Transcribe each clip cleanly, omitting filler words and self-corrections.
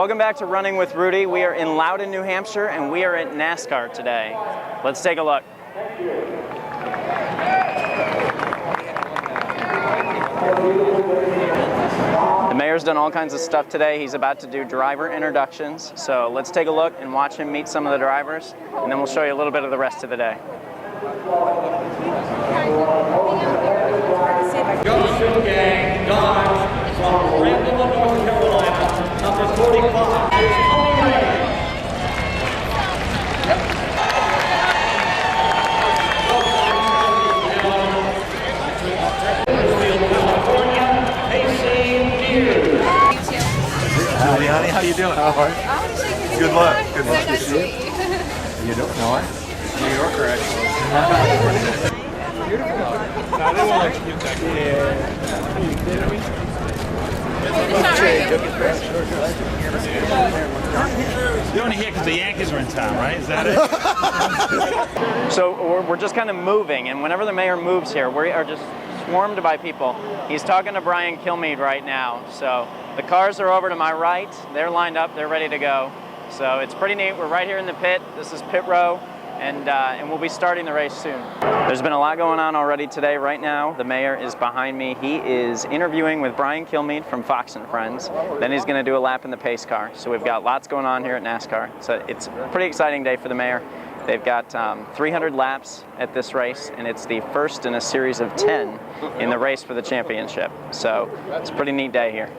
Welcome back to Running with Rudy. We are in Loudon, New Hampshire, and we are at NASCAR today. Let's take a look. The mayor's done all kinds of stuff today. He's about to do driver introductions. So let's take a look and watch him meet some of the drivers, and then we'll show you a little bit of the rest of the day. Goshen Gang Dodge from Randall, North Carolina, number 45. Howdy, honey. How you doing? How are you? Good luck. Good luck to see you. How you doing? All right. New Yorker, actually. Beautiful. I didn't want to get back You're only here because the Yankees are in town, right? Is that it? So we're just kind of moving, and whenever the mayor moves here, we are just swarmed by people. He's talking to Brian Kilmeade right now. So the cars are over to my right. They're lined up. They're ready to go. So it's pretty neat. We're right here in the pit. This is pit row, and we'll be starting the race soon. There's been a lot going on already today. Right now, the mayor is behind me. He is interviewing with Brian Kilmeade from Fox and Friends. Then he's going to do a lap in the pace car. So we've got lots going on here at NASCAR. So it's a pretty exciting day for the mayor. They've got 300 laps at this race, and it's the first in a series of 10 in the race for the championship. So it's a pretty neat day here.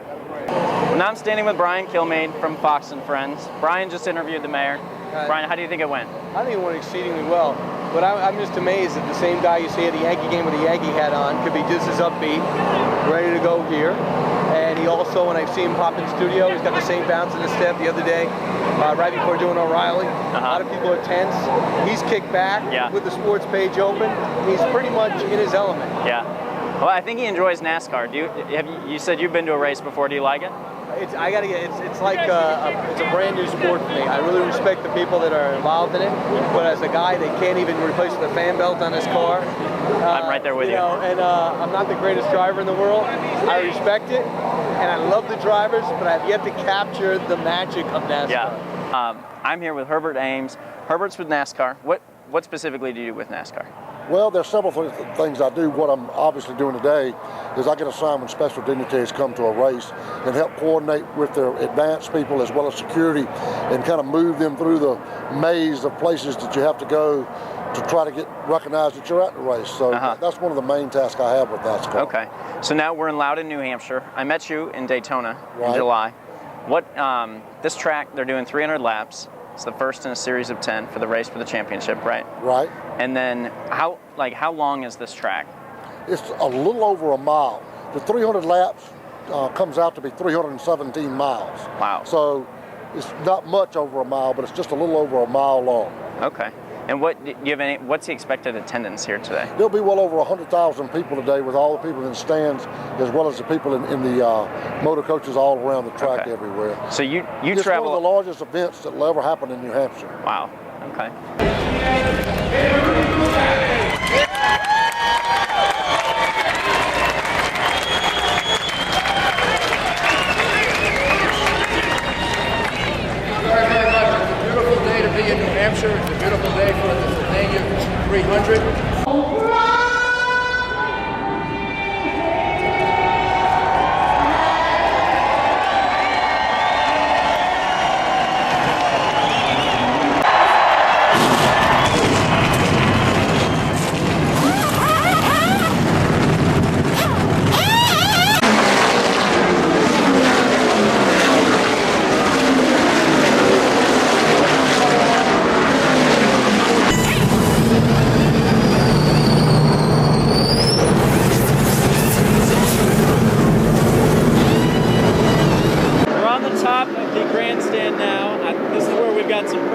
Now I'm standing with Brian Kilmeade from Fox and Friends. Brian just interviewed the mayor. Brian, how do you think it went? I think it went exceedingly well. But I'm just amazed that the same guy you see at the Yankee game with a Yankee hat on could be just as upbeat, ready to go here. And he also, when I see him pop in the studio, he's got the same bounce in his step the other day, right before doing O'Reilly. A lot of people are tense. He's kicked back with the sports page open. He's pretty much in his element. Yeah. Well, I think he enjoys NASCAR. You said you've been to a race before. Do you like it? It's like it's a brand new sport for me. I really respect the people that are involved in it, but as a guy, they can't even replace the fan belt on his car. I'm right there with you. And I'm not the greatest driver in the world. I respect it, and I love the drivers, but I've yet to capture the magic of NASCAR. Yeah. I'm here with Herbert Ames. Herbert's with NASCAR. What specifically do you do with NASCAR? Well, there's several things I do. What I'm obviously doing today is I get assigned when special dignitaries come to a race and help coordinate with their advanced people as well as security and kind of move them through the maze of places that you have to go to try to get recognized that you're at the race. So that's one of the main tasks I have with NASCAR. Okay. So now we're in Loudon, New Hampshire. I met you in Daytona in July. This track, they're doing 300 laps. It's the first in a series of 10 for the race for the championship, right? Right. And then how long is this track? It's a little over a mile. The 300 laps comes out to be 317 miles. Wow. So it's not much over a mile, but it's just a little over a mile long. Okay. And what's the expected attendance here today? There'll be well over 100,000 people today, with all the people in the stands as well as the people in the motor coaches all around the track everywhere. So you it's travel. One of the largest events that will ever happen in New Hampshire. Wow. Okay. In New Hampshire. It's a beautiful day for the Pennsylvania 300.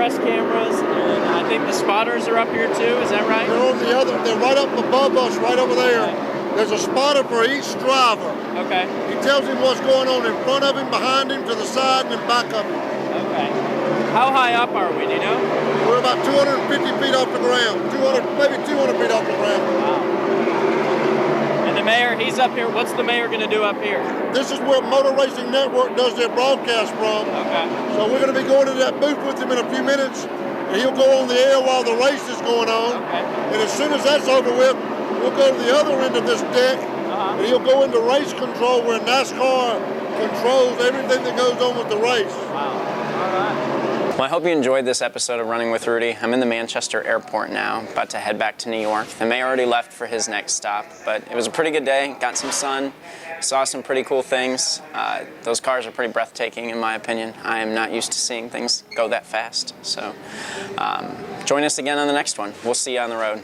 press cameras, and I think the spotters are up here too, is that right? They're right up above us, right over there. There's a spotter for each driver. Okay. He tells him what's going on in front of him, behind him, to the side, and back of him. Okay. How high up are we, do you know? We're about 250 feet off the ground, maybe 200 feet off the ground. Wow. And the mayor, he's up here. What's the mayor going to do up here? This is where Motor Racing Network does their broadcast from. Okay. So we're going to be going to that booth with him in a few minutes, and he'll go on the air while the race is going on. Okay. And as soon as that's over with, we'll go to the other end of this deck, and he'll go into race control where NASCAR controls everything that goes on with the race. Wow. All right. Well, I hope you enjoyed this episode of Running with Rudy. I'm in the Manchester airport now, about to head back to New York. The mayor already left for his next stop, but it was a pretty good day. Got some sun, saw some pretty cool things. Those cars are pretty breathtaking in my opinion. I am not used to seeing things go that fast. So join us again on the next one. We'll see you on the road.